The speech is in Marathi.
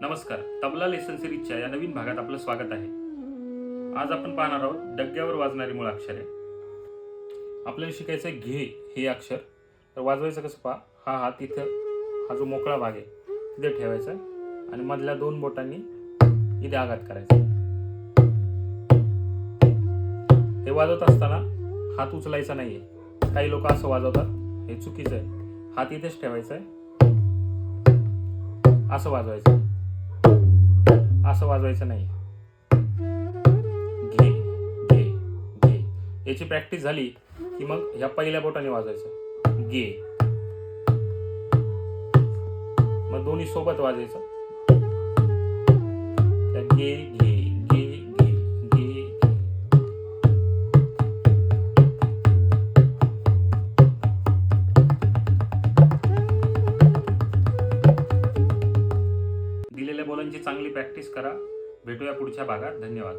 नमस्कार, तबला लेसन सिरीजच्या या नवीन भागात आपलं स्वागत आहे. आज आपण पाहणार आहोत डग्ग्यावर वाजणारी मुळाक्षरे. आपल्याला शिकायचं आहे घे हे अक्षर. तर वाजवायचं कसं पहा. हा हात इथं, हा जो मोकळा भाग आहे तिथे ठेवायचा आणि मधल्या दोन बोटांनी इथे आघात करायचा. हे वाजवत असताना हात उचलायचा नाहीये. काही लोक असं वाजवतात, हे चुकीचं आहे. हात इथेच ठेवायचा आहे, असं वाजवायचं, असं वाजवायचं नाही. घे घे घे. याची प्रॅक्टिस झाली की मग ह्या पहिल्या बोटाने वाजवायचं गे. मग दोन्ही सोबत वाजायचं. गे घे गे घे घे. दिलेल्या बोलांची चांगली प्रॅक्टिस करा. भेटूया पुढच्या भागात. धन्यवाद.